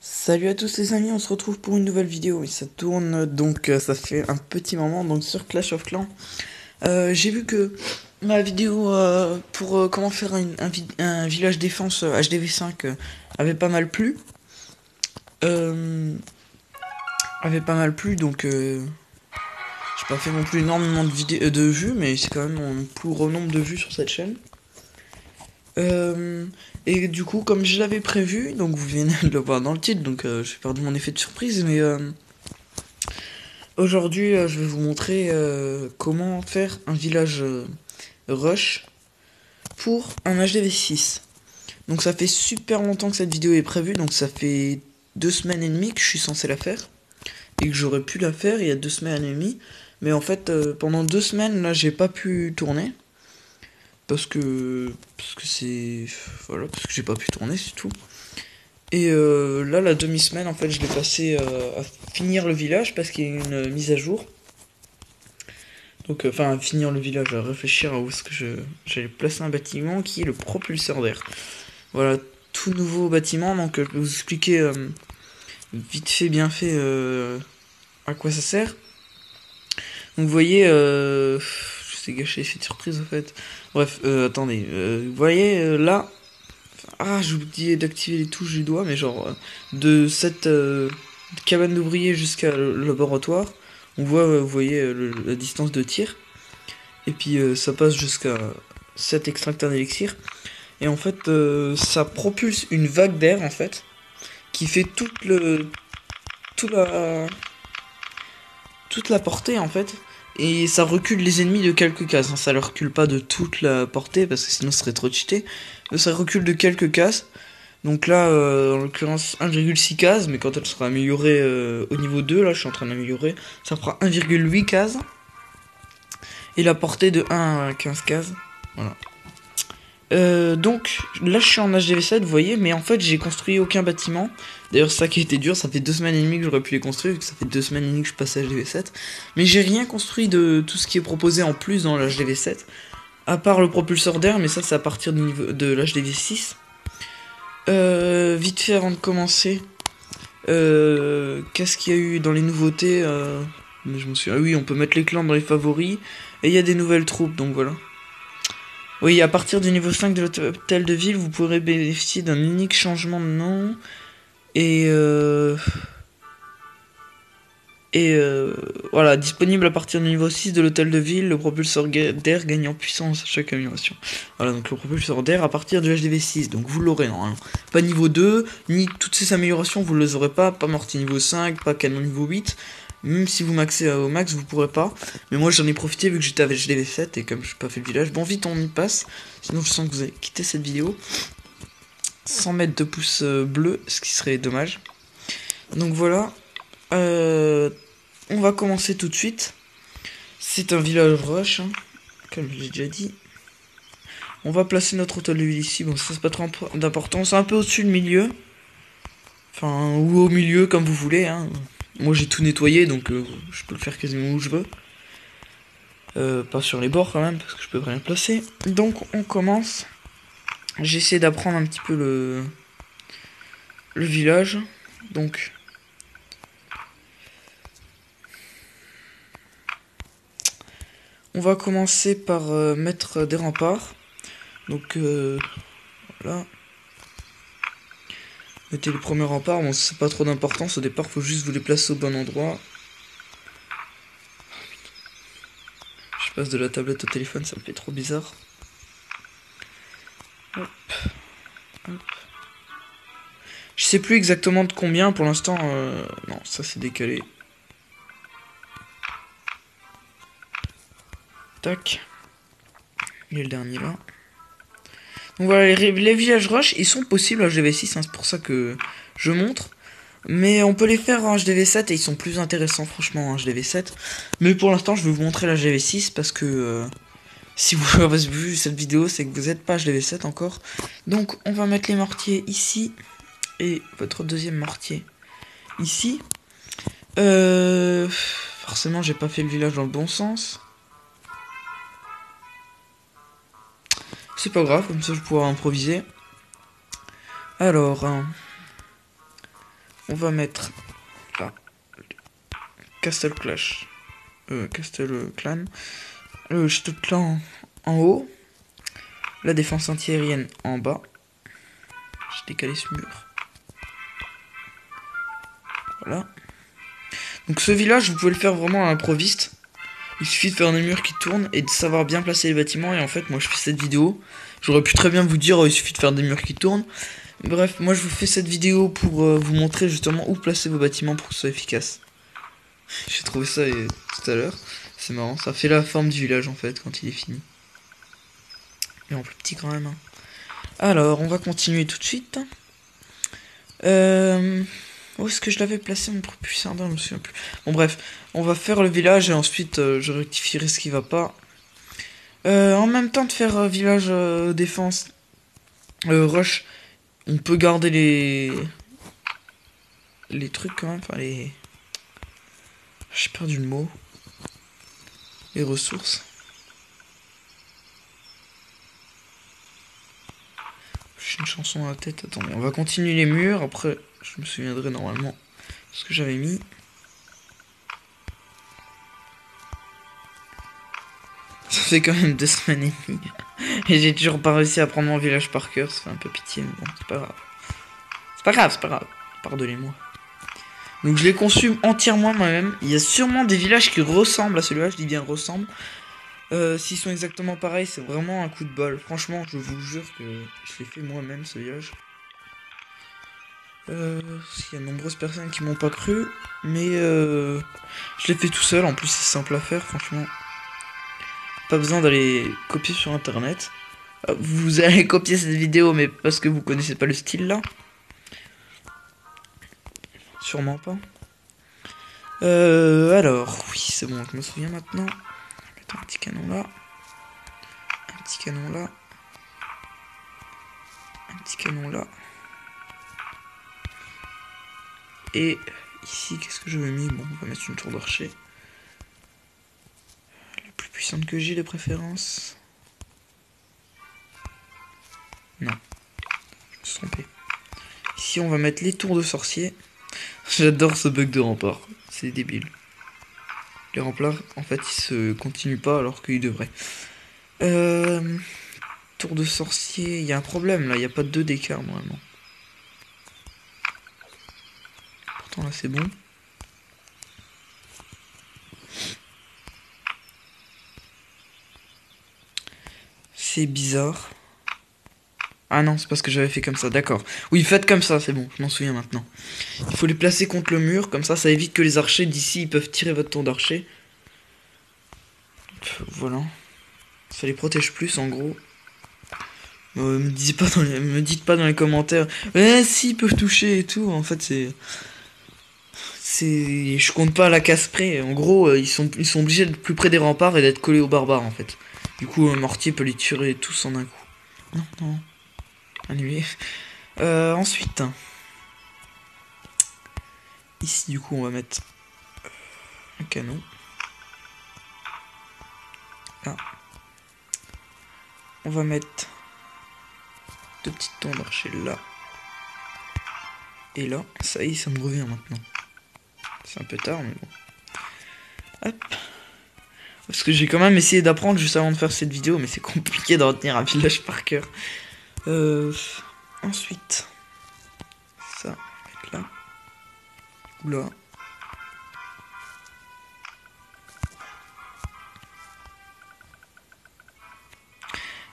Salut à tous les amis, on se retrouve pour une nouvelle vidéo et ça tourne donc ça fait un petit moment donc sur Clash of Clans. J'ai vu que ma vidéo pour comment faire un village défense HDV5 avait pas mal plu. Euh, avait pas mal plu donc j'ai pas fait non plus énormément de vidéos de vues mais c'est quand même mon plus gros nombre de vues sur cette chaîne. Euh, et du coup, comme je l'avais prévu, donc vous venez de le voir dans le titre, donc j'ai perdu mon effet de surprise, mais aujourd'hui je vais vous montrer comment faire un village rush pour un HDV6. Donc ça fait super longtemps que cette vidéo est prévue, donc ça fait 2 semaines et demie que je suis censé la faire, et que j'aurais pu la faire il y a 2 semaines et demie, mais en fait pendant 2 semaines là j'ai pas pu tourner. Parce que c'est voilà, parce que j'ai pas pu tourner, c'est tout. Et là, la demi-semaine, en fait, je l'ai passé à finir le village parce qu'il y a une mise à jour. Donc, enfin, à finir le village, à réfléchir à où est-ce que j'allais placer un bâtiment qui est le propulseur d'air. Voilà, tout nouveau bâtiment. Donc, je vais vous expliquer vite fait, bien fait, à quoi ça sert. Donc, vous voyez, je sais gâcher l'effet de surprise en fait. Bref, attendez, vous voyez là. Ah, j'ai oublié d'activer les touches du doigt, mais genre, de cette cabane d'ouvriers jusqu'à le laboratoire, on voit, vous voyez, la distance de tir. Et puis ça passe jusqu'à cet extracteur d'élixir. Et en fait, ça propulse une vague d'air, en fait, qui fait tout la, toute la portée, en fait. Et ça recule les ennemis de quelques cases, hein. Ça ne recule pas de toute la portée, parce que sinon ce serait trop cheaté. Mais ça recule de quelques cases. Donc là, en l'occurrence, 1,6 cases, mais quand elle sera améliorée au niveau 2, là je suis en train d'améliorer, ça fera 1,8 cases. Et la portée de 1 à 15 cases. Voilà. Donc là je suis en HDV7, vous voyez, mais en fait j'ai construit aucun bâtiment. D'ailleurs ça qui a été dur, ça fait 2 semaines et demie que j'aurais pu les construire, vu que ça fait 2 semaines et demie que je passe à HDV7. Mais j'ai rien construit de tout ce qui est proposé en plus dans l'HDV7, à part le propulseur d'air, mais ça c'est à partir du niveau de l'HDV6. Vite fait avant de commencer, qu'est-ce qu'il y a eu dans les nouveautés mais je me suis... Ah oui, on peut mettre les clans dans les favoris, et il y a des nouvelles troupes, donc voilà. Oui, à partir du niveau 5 de l'hôtel de ville, vous pourrez bénéficier d'un unique changement de nom. Et voilà, disponible à partir du niveau 6 de l'hôtel de ville, le propulseur d'air gagne en puissance à chaque amélioration. Voilà, donc le propulseur d'air à partir du HDV6, donc vous l'aurez normalement. Pas niveau 2, ni toutes ces améliorations, vous les aurez pas mortier niveau 5, pas canon niveau 8. Même si vous maxez au max, vous pourrez pas. Mais moi j'en ai profité vu que j'étais avec HDV7 et comme je n'ai pas fait le village. Bon, vite on y passe, sinon je sens que vous allez quitter cette vidéo sans mettre de pouce bleu, ce qui serait dommage. Donc voilà. On va commencer tout de suite. C'est un village rush, hein, comme je l'ai déjà dit. On va placer notre hôtel de ville ici. Bon, ça c'est pas trop d'importance. C'est un peu au-dessus du milieu. Enfin, ou au milieu, comme vous voulez. Hein. Moi j'ai tout nettoyé, donc je peux le faire quasiment où je veux. Pas sur les bords quand même, parce que je peux rien placer. Donc on commence. J'essaie d'apprendre un petit peu le village. Donc... On va commencer par mettre des remparts. Donc voilà. Mettez le premier rempart. Bon, c'est pas trop d'importance au départ, faut juste vous les placer au bon endroit. Je passe de la tablette au téléphone, ça me fait trop bizarre. Hop. Hop. Je sais plus exactement de combien pour l'instant. Non, ça c'est décalé. Tac. Il est le dernier là. Donc voilà, les villages rush, ils sont possibles à HDV6, hein, c'est pour ça que je montre. Mais on peut les faire en HDV7 et ils sont plus intéressants franchement en HDV7. Mais pour l'instant, je vais vous montrer la HDV6 parce que si vous avez vu cette vidéo, c'est que vous n'êtes pas HDV7 encore. Donc on va mettre les mortiers ici et votre deuxième mortier ici. Forcément, j'ai pas fait le village dans le bon sens. C'est pas grave, comme ça je pourrai improviser. Alors, on va mettre là Castle Clash, Castle Clan, le château de clan en haut, la défense antiaérienne en bas. J'ai décalé ce mur. Voilà. Donc ce village, vous pouvez le faire vraiment à l'improviste. Il suffit de faire des murs qui tournent et de savoir bien placer les bâtiments. Et en fait, moi je fais cette vidéo. J'aurais pu très bien vous dire, il suffit de faire des murs qui tournent. Bref, moi je vous fais cette vidéo pour vous montrer justement où placer vos bâtiments pour que ce soit efficace. J'ai trouvé ça tout à l'heure. C'est marrant, ça fait la forme du village en fait quand il est fini. Et en plus petit quand même. Hein. Alors, on va continuer tout de suite. Où est-ce que je l'avais placé mon propulseur? Je me souviens plus. Bon bref, on va faire le village et ensuite je rectifierai ce qui va pas. En même temps de faire village défense rush, on peut garder les trucs quand même, enfin les... J'ai perdu le mot. Les ressources. J'ai une chanson dans la tête, attendez, on va continuer les murs, après je me souviendrai normalement ce que j'avais mis. Ça fait quand même 2 semaines et demie. Et j'ai toujours pas réussi à prendre mon village par cœur, ça fait un peu pitié, mais bon, c'est pas grave. C'est pas grave, c'est pas grave. Pardonnez-moi. Donc je l'ai conçu entièrement moi-même. Il y a sûrement des villages qui ressemblent à celui-là, je dis bien ressemblent. S'ils sont exactement pareils, c'est vraiment un coup de bol. Franchement, je vous jure que je l'ai fait moi-même ce village. Il y a de nombreuses personnes qui m'ont pas cru, mais je l'ai fait tout seul. En plus, c'est simple à faire, franchement. Pas besoin d'aller copier sur internet. Vous allez copier cette vidéo, mais parce que vous connaissez pas le style là. Sûrement pas. Alors, oui, c'est bon, je me souviens maintenant. On va mettre un petit canon là. Un petit canon là. Un petit canon là. Et ici, qu'est-ce que j'avais mis? Bon, on va mettre une tour d'archer. La plus puissante que j'ai de préférence. Non. Je me suis trompé. Ici, on va mettre les tours de sorciers. J'adore ce bug de rempart. C'est débile. Les remparts, en fait, ils se continuent pas alors qu'ils devraient. Tour de sorcier, il y a un problème là, il n'y a pas de 2 d'écart normalement. Pourtant là c'est bon. C'est bizarre. Ah non, c'est parce que j'avais fait comme ça, d'accord. Oui, faites comme ça, c'est bon, je m'en souviens maintenant. Il faut les placer contre le mur, comme ça évite que les archers d'ici ils peuvent tirer votre tour d'archer. Voilà. Ça les protège plus en gros. Me dites pas dans les commentaires. Si, ils peuvent toucher et tout. En fait, je compte pas à la casse près. En gros, ils sont obligés d'être plus près des remparts et d'être collés aux barbares en fait. Du coup, un mortier peut les tuer tous en un coup. Non, non. Annulé. Ensuite. Ici, du coup, on va mettre un canon. Là. On va mettre 2 petites tours d'archer là. Et là, ça y est, ça me revient maintenant. C'est un peu tard, mais bon. Hop. Parce que j'ai quand même essayé d'apprendre juste avant de faire cette vidéo, mais c'est compliqué de retenir un village par cœur. Ensuite, ça, on va mettre là. Ou là.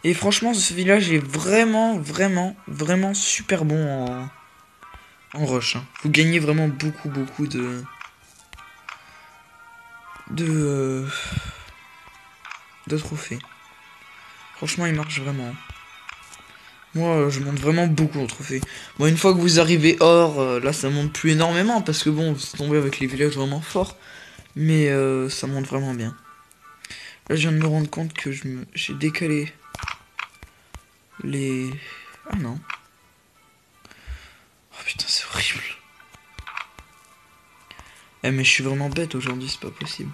Et franchement, ce village est vraiment, vraiment, vraiment super bon en rush. Hein. Vous gagnez vraiment beaucoup, beaucoup de trophées. Franchement, il marche vraiment. Moi, je monte vraiment beaucoup en trophées. Bon, une fois que vous arrivez hors, là, ça monte plus énormément parce que bon, vous tombez avec les villages vraiment forts. Mais ça monte vraiment bien. Là, je viens de me rendre compte que j'ai décalé les... Ah non. Oh putain, c'est horrible. Eh mais je suis vraiment bête aujourd'hui, c'est pas possible.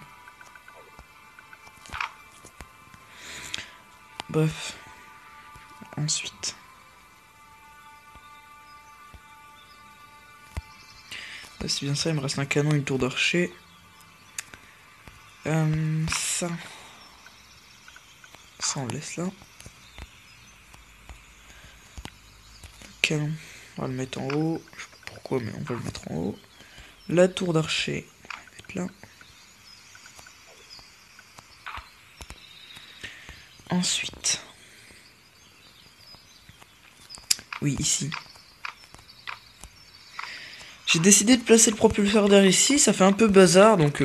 Bref. Ensuite. Là, c'est bien ça, il me reste un canon et une tour d'archer. Ça. Ça, on le laisse là. Le canon, on va le mettre en haut. Je sais pas pourquoi, mais on va le mettre en haut. La tour d'archer, on va la mettre là. Ensuite. Oui, ici. J'ai décidé de placer le propulseur d'air ici, ça fait un peu bazar, donc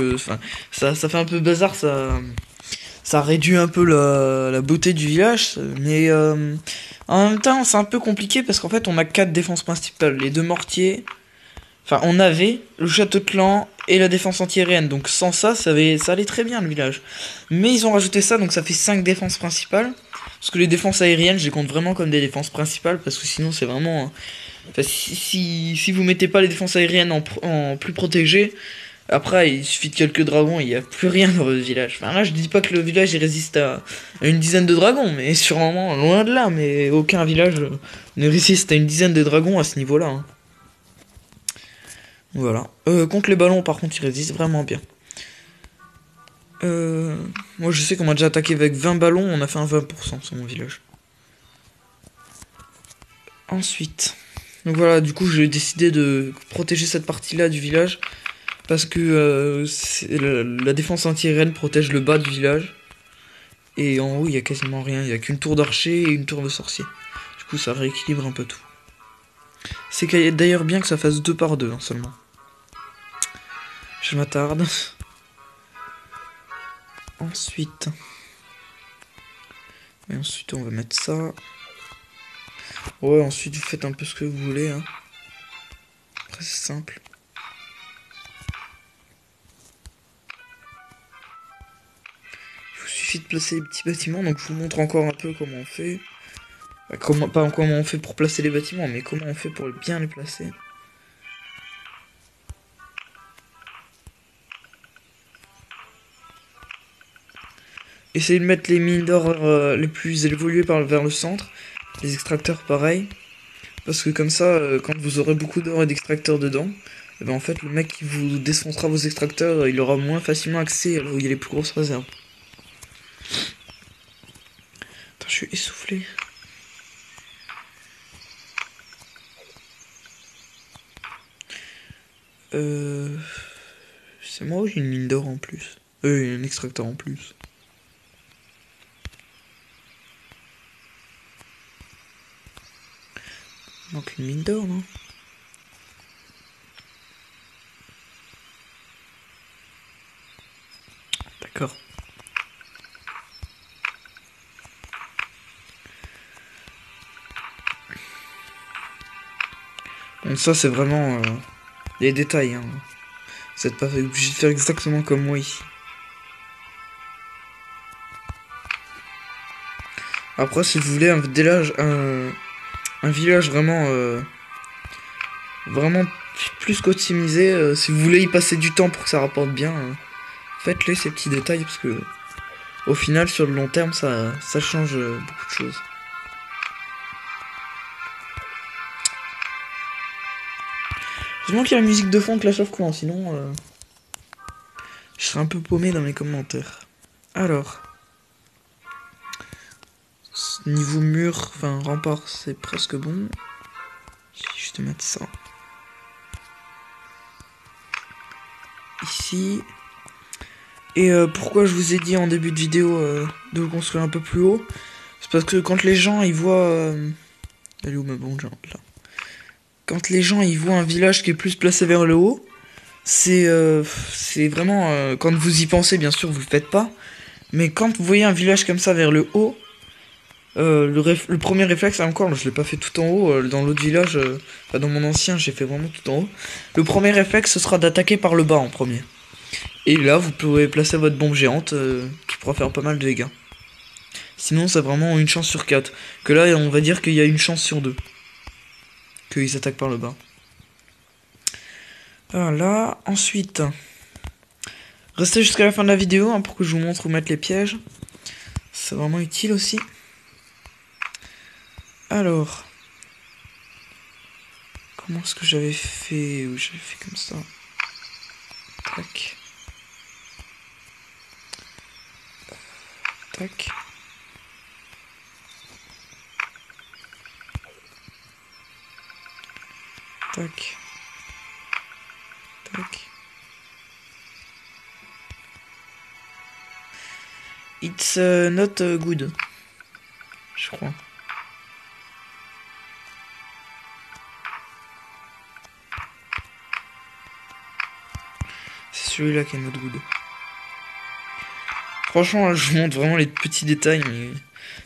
ça fait un peu bazar, ça réduit un peu la beauté du village, mais en même temps c'est un peu compliqué parce qu'en fait on a 4 défenses principales, les 2 mortiers, enfin on avait le château de clan et la défense antiaérienne, donc sans ça, ça allait très bien le village. Mais ils ont rajouté ça, donc ça fait 5 défenses principales, parce que les défenses aériennes je les compte vraiment comme des défenses principales, parce que sinon c'est vraiment... Enfin, si vous mettez pas les défenses aériennes en plus protégées, après il suffit de quelques dragons, il n'y a plus rien dans votre village. Enfin là je dis pas que le village il résiste à une dizaine de dragons, mais sûrement loin de là, mais aucun village ne résiste à une dizaine de dragons à ce niveau-là. Hein. Voilà. Contre les ballons par contre il résiste vraiment bien. Moi je sais qu'on m'a déjà attaqué avec 20 ballons, on a fait un 20% sur mon village. Ensuite... Donc voilà, du coup j'ai décidé de protéger cette partie-là du village. Parce que la défense anti-aérienne protège le bas du village. Et en haut il y a quasiment rien, il y a qu'une tour d'archer et une tour de sorcier. Du coup ça rééquilibre un peu tout. C'est d'ailleurs bien que ça fasse 2 par 2 hein, seulement. Je m'attarde. Ensuite... Et ensuite on va mettre ça. Ouais, ensuite vous faites un peu ce que vous voulez. Hein. Après c'est simple. Il vous suffit de placer les petits bâtiments. Donc je vous montre encore un peu comment on fait. Pas comment on fait pour placer les bâtiments, mais comment on fait pour bien les placer. Essayez de mettre les mines d'or les plus évoluées vers le centre. Les extracteurs pareil. Parce que comme ça, quand vous aurez beaucoup d'or et d'extracteurs dedans, et ben en fait le mec qui vous desfoncera vos extracteurs, il aura moins facilement accès là où il y a les plus grosses réserves. Attends, je suis essoufflé. C'est moi ou j'ai une mine d'or en plus? Un extracteur en plus. Donc une mine d'or, non? D'accord. Donc ça c'est vraiment les détails. Hein. Vous n'êtes pas obligé de faire exactement comme moi ici. Après si vous voulez un village vraiment plus qu'optimisé, si vous voulez y passer du temps pour que ça rapporte bien, faites-les ces petits détails parce que au final sur le long terme ça change beaucoup de choses. Heureusement qu'il y a la musique de fond de Clash of Clans, sinon je serais un peu paumé dans mes commentaires. Alors, niveau mur, enfin rempart, c'est presque bon. Je vais juste mettre ça. Ici. Et pourquoi je vous ai dit en début de vidéo de le construire un peu plus haut? C'est parce que quand les gens ils voient... Elle est où ma bombe là? Quand les gens ils voient un village qui est plus placé vers le haut, c'est vraiment... quand vous y pensez, bien sûr, vous le faites pas. Mais quand vous voyez un village comme ça vers le haut, le premier réflexe, encore, je l'ai pas fait tout en haut, dans l'autre village, dans mon ancien, j'ai fait vraiment tout en haut. Le premier réflexe, ce sera d'attaquer par le bas en premier. Et là, vous pouvez placer votre bombe géante, qui pourra faire pas mal de dégâts. Sinon, c'est vraiment une chance sur 4. Que là, on va dire qu'il y a une chance sur 2. Qu'ils attaquent par le bas. Voilà, ensuite... Restez jusqu'à la fin de la vidéo, hein, pour que je vous montre où mettre les pièges. C'est vraiment utile aussi. Alors... Comment est-ce que j'avais fait? J'avais fait comme ça. Tac. Tac. Tac. Tac. It's not good. Je crois. C'est celui-là qui est not good. Franchement, là, je vous montre vraiment les petits détails, mais...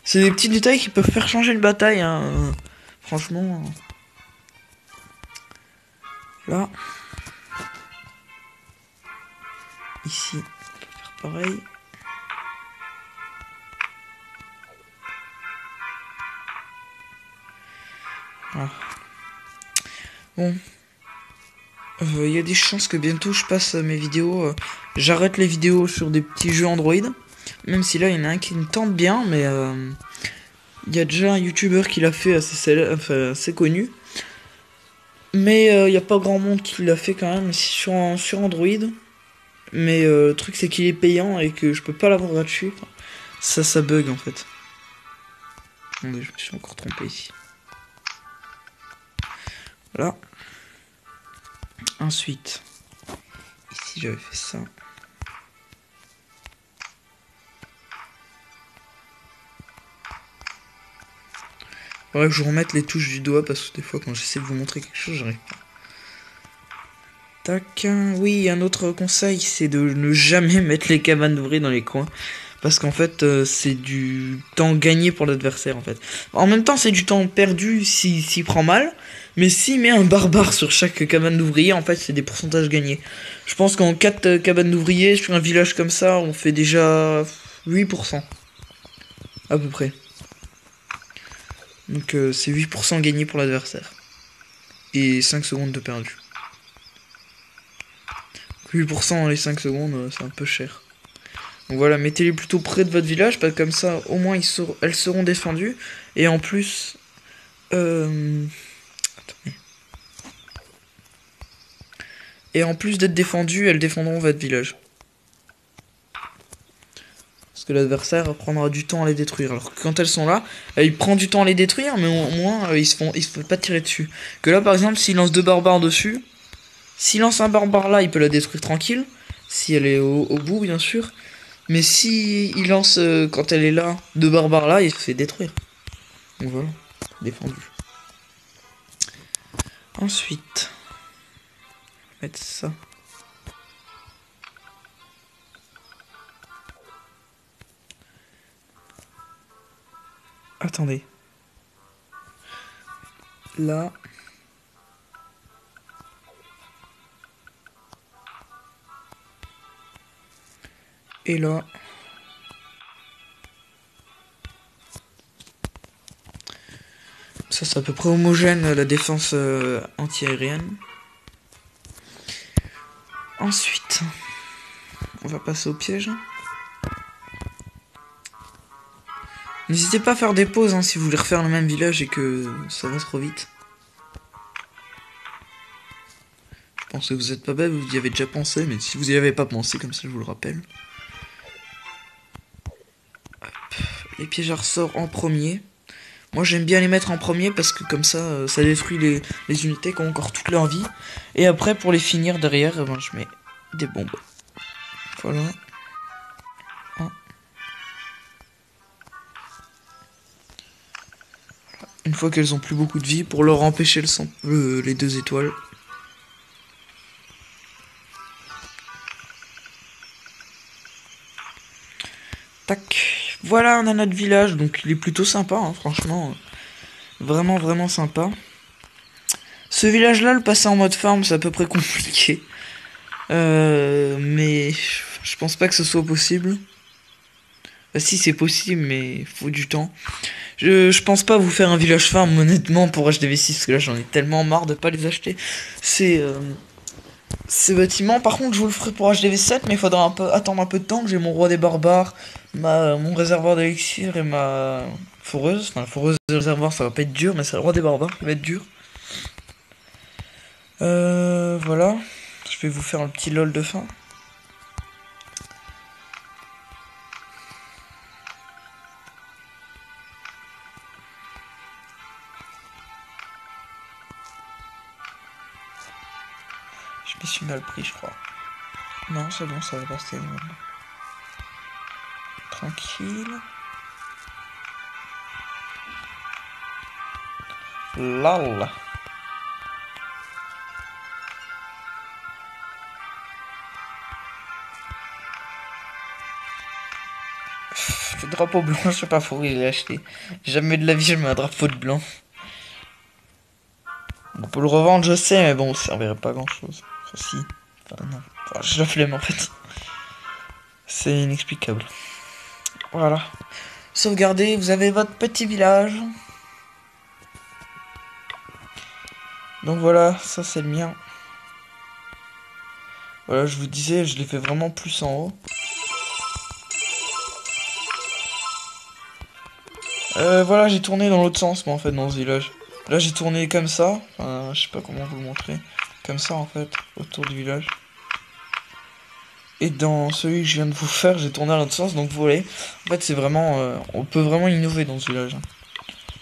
C'est des petits détails qui peuvent faire changer une bataille, hein. Franchement... Là. Ici, on peut faire pareil. Voilà. Bon. Il y a des chances que bientôt je passe mes vidéos. J'arrête les vidéos sur des petits jeux Android. Même si là, il y en a un qui me tente bien, mais... il y a déjà un YouTuber qui l'a fait assez connu. Mais il n'y a pas grand monde qui l'a fait quand même sur Android. Mais le truc c'est qu'il est payant et que je peux pas l'avoir gratuit. Ça bug en fait. Attendez, je me suis encore trompé ici. Voilà. Ensuite, ici j'avais fait ça. Faudrait que je remette les touches du doigt parce que des fois quand j'essaie de vous montrer quelque chose, j'arrive pas. Tac. Oui, un autre conseil, c'est de ne jamais mettre les cabanes d'ouvriers dans les coins. Parce qu'en fait, c'est du temps gagné pour l'adversaire, en fait. En même temps, c'est du temps perdu s'il prend mal. Mais s'il met un barbare sur chaque cabane d'ouvriers, en fait, c'est des pourcentages gagnés. Je pense qu'en 4 cabanes d'ouvriers, sur un village comme ça, on fait déjà 8%. À peu près. Donc, c'est 8% gagné pour l'adversaire. Et 5 secondes de perdu. 8% dans les 5 secondes, c'est un peu cher. Donc voilà, mettez-les plutôt près de votre village, parce que comme ça, au moins, elles seront défendues. Et en plus... attendez. Et en plus d'être défendues, elles défendront votre village. Parce que l'adversaire prendra du temps à les détruire. Alors que quand elles sont là, il prend du temps à les détruire, mais au moins, ils se font pas tirer dessus. Que là, par exemple, s'il lance 2 barbares dessus... S'il lance un barbare là, il peut la détruire tranquille. Si elle est au bout, bien sûr. Mais si il lance, quand elle est là, 2 barbares là, il se fait détruire. Donc voilà, défendu. Ensuite, mettre ça. Attendez. Là. Et là. Ça c'est à peu près homogène la défense anti-aérienne. Ensuite, on va passer au piège. N'hésitez pas à faire des pauses si vous voulez refaire le même village et que ça va trop vite. Je pense que vous êtes pas bête, vous y avez déjà pensé, mais si vous y avez pas pensé, comme ça je vous le rappelle. Hop. Les pièges à ressort en premier. Moi j'aime bien les mettre en premier parce que comme ça, ça détruit les unités qui ont encore toute leur vie. Et après pour les finir derrière, je mets des bombes. Voilà. Une fois qu'elles ont plus beaucoup de vie, pour leur empêcher les 2 étoiles. Tac. Voilà, on a notre village, donc il est plutôt sympa, hein, franchement. Vraiment, vraiment sympa. Ce village-là, le passer en mode farm, c'est à peu près compliqué. Mais je pense pas que ce soit possible. Bah, si, c'est possible, mais il faut du temps. Je pense pas vous faire un village farm, honnêtement, pour HDV6, parce que là, j'en ai tellement marre de pas les acheter. Ces bâtiments, par contre, je vous le ferai pour HDV7, mais il faudra attendre un peu de temps, que j'ai mon roi des barbares, mon réservoir d'élixir et ma foreuse. Enfin, la foreuse et le réservoir, ça va pas être dur, mais c'est le roi des barbares qui va être dur. Voilà. Je vais vous faire un petit lol de fin. Je me suis mal pris, je crois. Non, c'est bon, ça va passer. Tranquille. Lol. Le drapeau blanc, je sais pas pour il l'a acheté. Jamais de la vie je mets un drapeau de blanc. On peut le revendre, je sais, mais bon, ça servirait pas à grand chose. Enfin, si. Enfin, non. Enfin, je la flemme en fait. C'est inexplicable. Voilà. Sauvegardez, vous avez votre petit village. Donc voilà, ça c'est le mien. Voilà, je vous disais, je l'ai fait vraiment plus en haut. Voilà, j'ai tourné dans l'autre sens, moi, en fait, dans ce village. Là, j'ai tourné comme ça. Enfin, je sais pas comment vous le montrer. Comme ça, en fait, autour du village. Et dans celui que je viens de vous faire, j'ai tourné dans l'autre sens. Donc, vous voyez, en fait, c'est vraiment... on peut vraiment innover dans ce village.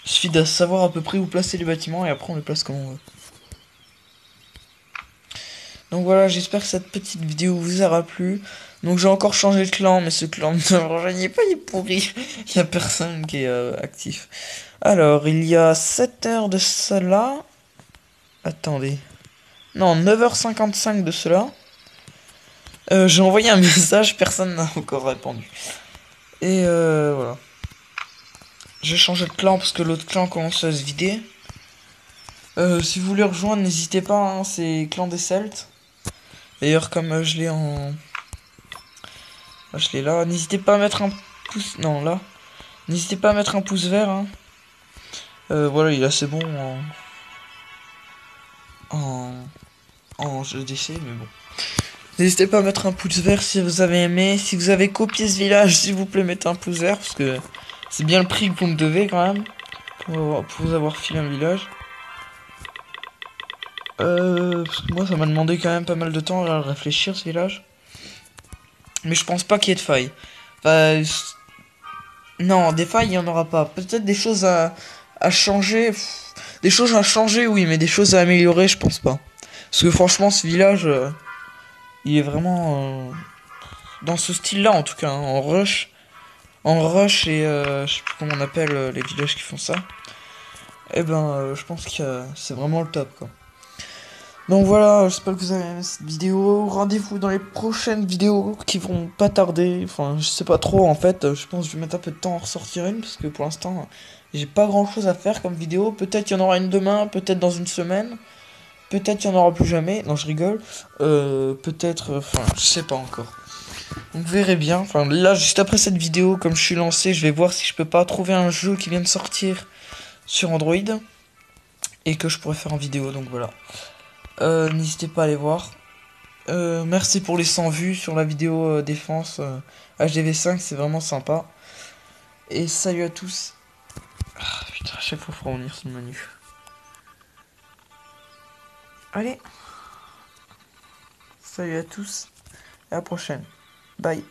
Il suffit de savoir à peu près où placer les bâtiments et après, on les place comme on veut. Donc voilà, j'espère que cette petite vidéo vous aura plu. Donc j'ai encore changé de clan, mais ce clan ne me rejoignez pas, il est pourri. Il y a personne qui est actif. Alors, il y a 7 heures de cela. Attendez. Non, 9h55 de cela. J'ai envoyé un message, personne n'a encore répondu. Et voilà. J'ai changé de clan parce que l'autre clan commence à se vider. Si vous voulez rejoindre, n'hésitez pas, hein, c'est clan des Celtes. D'ailleurs, comme je l'ai en... je l'ai là, n'hésitez pas à mettre un pouce... Non, là. N'hésitez pas à mettre un pouce vert, hein. Voilà, il est assez bon en jeu d'essai, mais bon. N'hésitez pas à mettre un pouce vert si vous avez aimé. Si vous avez copié ce village, s'il vous plaît, mettez un pouce vert, parce que c'est bien le prix que vous me devez, quand même, pour vous avoir filé un village. Parce que moi, ça m'a demandé quand même pas mal de temps à réfléchir, ce village. Mais je pense pas qu'il y ait de failles. Enfin, non, des failles, il y en aura pas. Peut-être des choses à changer. Des choses à changer, oui, mais des choses à améliorer, je pense pas. Parce que franchement, ce village, il est vraiment dans ce style-là, en tout cas, hein, en rush. En rush et je sais plus comment on appelle les villages qui font ça. Et ben, je pense que c'est vraiment le top, quoi. Donc voilà, j'espère que vous avez aimé cette vidéo. Rendez-vous dans les prochaines vidéos qui vont pas tarder. Enfin, je sais pas trop en fait. Je pense que je vais mettre un peu de temps à en ressortir une parce que pour l'instant, j'ai pas grand chose à faire comme vidéo. Peut-être il y en aura une demain, peut-être dans une semaine. Peut-être il y en aura plus jamais. Non, je rigole. Peut-être, enfin, je sais pas encore. Donc vous verrez bien. Enfin, là, juste après cette vidéo, comme je suis lancé, je vais voir si je peux pas trouver un jeu qui vient de sortir sur Android et que je pourrais faire en vidéo. Donc voilà. N'hésitez pas à aller voir. Merci pour les 100 vues sur la vidéo défense HDV5, c'est vraiment sympa. Et salut à tous. Ah, putain, à chaque fois faut revenir sur le menu. Allez. Salut à tous. Et à la prochaine. Bye.